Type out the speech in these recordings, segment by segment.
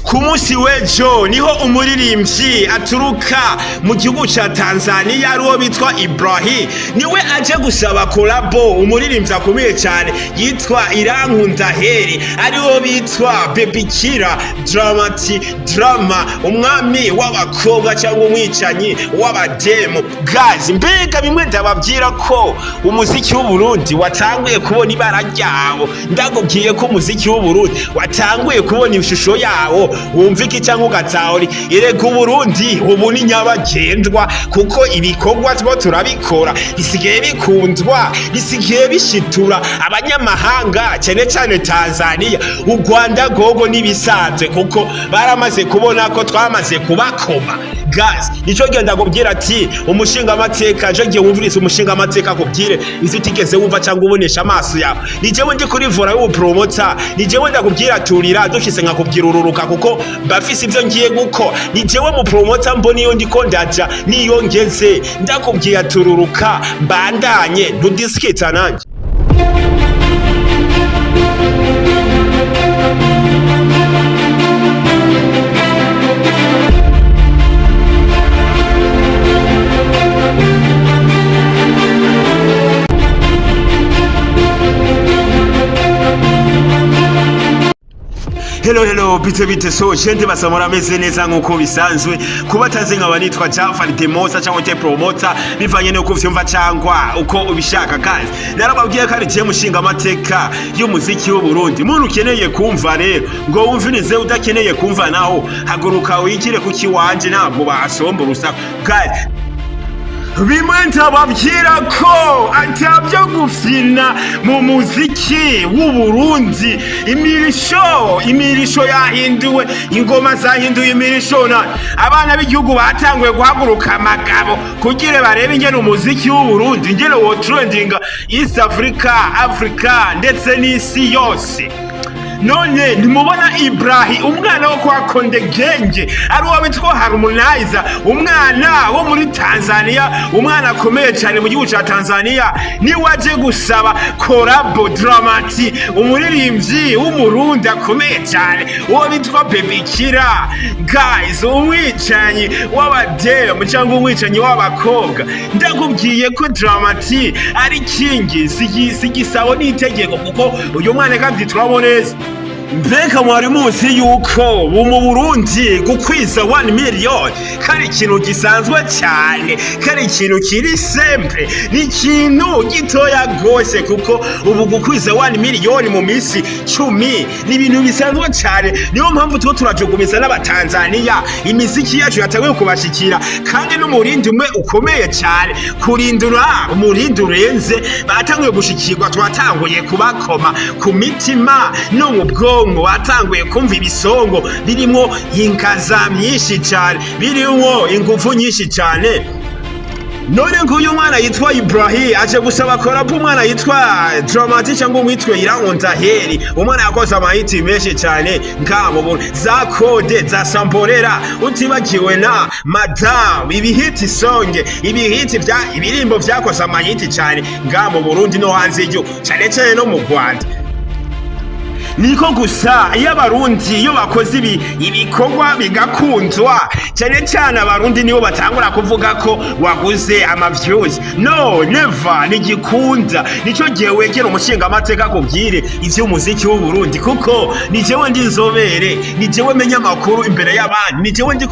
ku munsi w'ejo niho umuririmbyi aturuka mu gihugu ca Tanzania ariwo bitwa Ibraah niwe aje gusaba kolabo umuririmbyi akomeye cyane yitwa Ibraah ariwo bitwa Bebikira drama umwami w'abakobwa cyangwa umwicanyi w'abademo. Guys, mbega bimwe ndababwira ko umuziki w'u Burundi watanguye kubona ibara ryawo. Ndakubwiye ko umuziki w'u Burundi watanguye kubona ishusho yawo. Wumva iki cyangwa ugatahuri ireka u Burundi ubu ni nyabagendwa kuko ibikorwa tuba turabikora bisigaye bikundwa bisigaye bishitura abanyamahanga cyane cyane Tanzania. U Rwanda gogo nibisanzwe kuko baramaze kubona ko twamaze kubakoma. Guys, nico genda kubwira ati umushinga amateka je ngiye wumviriza umushinga amateka kubwire izitigeze wumva cyangwa ubonesha amaso yawe. Ni jewe ndi kuri vora yo promoter, ni jewe ndakubwira turira dushise nkakubwira ururuka kuko bafise ibyo ngiye guko. Ni jewe mu promoter mboni yo ndiko ndaja niyo ngeze ndakubwira tururuka mbandanye ntudiskita nanje. Hello bite so gente basamura ameze neza nkuko bisanzwe kubataze nkaba nitwa Jafari Demosa cyangwa te promoter bivanye no kuvyumva cyangwa uko ubishaka. Kandi narababwiye ko ari je mushinga amateka y'umuziki w'u Burundi. Muntu ukeneye kumva rero ngo wumvinize, udakeneye kumva naho haguruka wigire kuki wanje ntabwo basomba urusaku. Guys, bimwe ndababwira ko atabyo gufina mu muziki w'u Burundi. Imirisho yahinduwe, ingoma zahinduye imirisho. Abana b'igihugu batanguye guhaguruka amagabo kugira barebe ingene umuziki w'u Burundi ingene wo trendinga East Africa ndetse n'isi yose. None nimubona Ibraah umwana wo kwa Konde Genge ariwo bitwa Harmonize, umwana wo muri Tanzania, umwana akomeye cyane mu gihugu ca Tanzania, ni waje gusaba kolabo dramati umuririmbyi w'umurundi akomeye cyane uwo bitwa Bebikira. Guys, umwicanyi w'abademo cyangwa umwicanyi w'abakobwa. Ndakubwiye ko dramati ari kingi sigisabo n'itegeko kuko uyu mwana kandi turaboneza. Mbega mwari muzi yuko mu Burundi gukwiza 1 million kari ikintu gisanzwe cyane, kari ikintu kiri simple, ni ikintu gitoya gose kuko ubu gukwiza 1 million mu misi 10 ni ibintu bisanzwe cyane. Niyo mpamvu tuko turajugumiza n'abatanzania imiziki yacu yatawe kubashikira kandi n'umurindi umwe ukomeye cyane kurindura umurindi urenze batanguye gushikirwa. Twatanguye kubakoma ku mitima no mu bwo watanguye kumva ibisongo birimo inkaza myinshi cyane, birimo ingufu nyinshi cyane. None nguyu mwana yitwa Ibraah aje gusaba kolabo umwana yitwa Dramati cyangwa umwitwe Ibraah. Umwana yakoze amahiti menshi cyane ngabo za Kode za Samborera, utibagiwe na Madam, ibihiti songe, ibirimbo vyakoze amahiti cyane ngabo Burundi no hanze y'icyo cyane cyane no mu Rwanda. Niko gusa iyo abarundi iyo bakoze ibikorwa bigakundwa cyane cyane abarundi nibo batangura kuvuga ko waguze views. No, never nigikunda. Nico gihe wegera umushinga amateka kubwire ivyo umuziki w'u Burundi kuko ni jewe ndinzobere, ni jewe menya amakuru imbere y'abandi, ni jewe ndi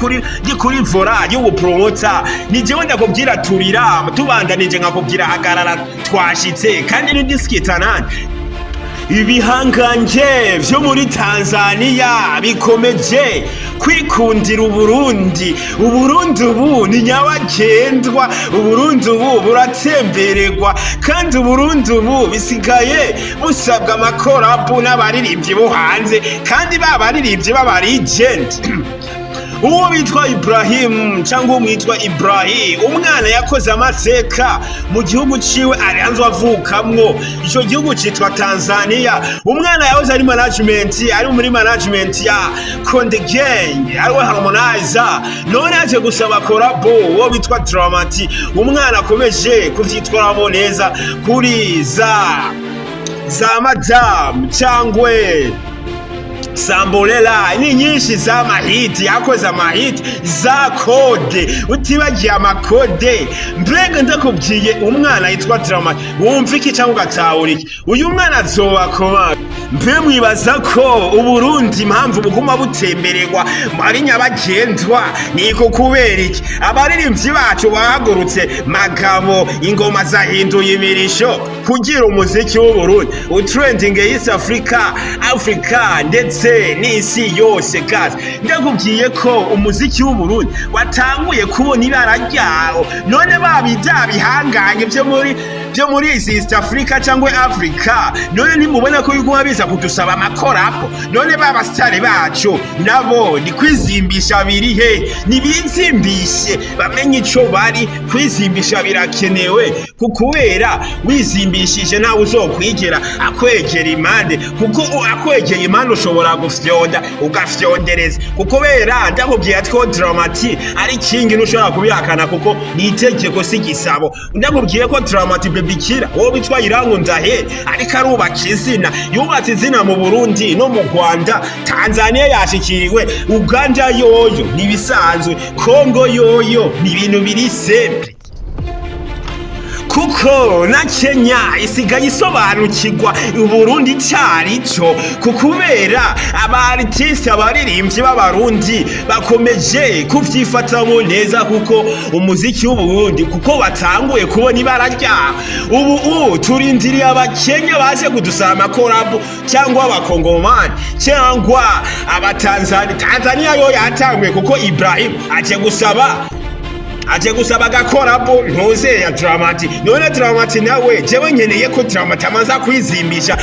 kuri vora yo promoter, ni jewe ndakubwira turira tubandanije nkakubwira hagarara twashitse kandi n'indiskita nani. Ibihanganje vyo muri Tanzania bikomeje kwikundira Uburundi. Uburundi ubu ni nyabagendwa, Uburundi ubu buratembererwa kandi Uburundi ubu bisigaye busabwa amakolabo n'abaririmbyi bo hanze kandi babaririmbyi baba legend. Uwo bitwa Ibrahim cyangwa umwitwa Ibraah, umwana yakoze amateka mu gihugu ciwe aranzwe avukamwo. Ico gihugu citwa Tanzania. Umwana yahoze ari muri management ya Konde Genge ariwe Harmonize. None aje gusaba kolabo uwo bitwa Dramati, umwana akomeje kuvyitwaramo neza kuri za Madam cyangwa Sambolela ni nyinshi za mahiti yakoze amahiti za kode utibagiye amakode. Mbega ndakubwiye umwana yitwa Drama wumva iki cyangwa ugatahura iki? Uyu mwana azobakoma. Mbe mwibaza ko Uburundi impamvu buguma butembererwa muri nyabagendwa niko kubera iki? Abaririmbyi bacu bahagurutse magabo, ingoma zahinduye imirisho kugira umuziki w'Uburundi utrending East Africa ndetse n'isi yose kazi. Ndakubwiye ko umuziki w'Uburundi watanguye kubona ibara ryawo, none babihanganye byo muri East Africa cyangwa Africa, none ntimubona ko yuko biza kudusaba amakorapo? None baba stars bacu nabo ni kwizimbisha birihe? Nibizimbishe bamenye ico bari kwizimbisha, birakenewe kubera wizimbishije nawe uzokwigera akwegera imande, kuko akwegera imande ushobora gufyonda ugafyondereza, kubera ndakubwiye ko Dramati ari kingi nushobora kubihakana kuko ni itegeko sigisabo. Ndakubwiye ko Dramati bikira wowe bitwa Irango ndahe ariko arubaka izina, yubatse izina mu Burundi no mu Rwanda, Tanzania yashikiriwe, Uganda yoyo nibisanzwe, Kongo yoyo ni ibintu biri simple. Kuko na Kenya isigaye isobanukirwa Uburundi cyarico, kubera abartiste abaririmbyi b'abarundi bakomeje kuvyifatamo neza kuko umuziki w'Uburundi kuko batanguye kubona ibara ryawo. Ubu turindiriye abakenya baje kudusaba amakorabo cyangwa abakongomani cyangwa Tanzania yo yatanguye kuko Ibraah aje gusaba agakorabo ntuze ya Dramati. None Dramati nawe jewe nkeneye ko Dramati amaza kwizimbisha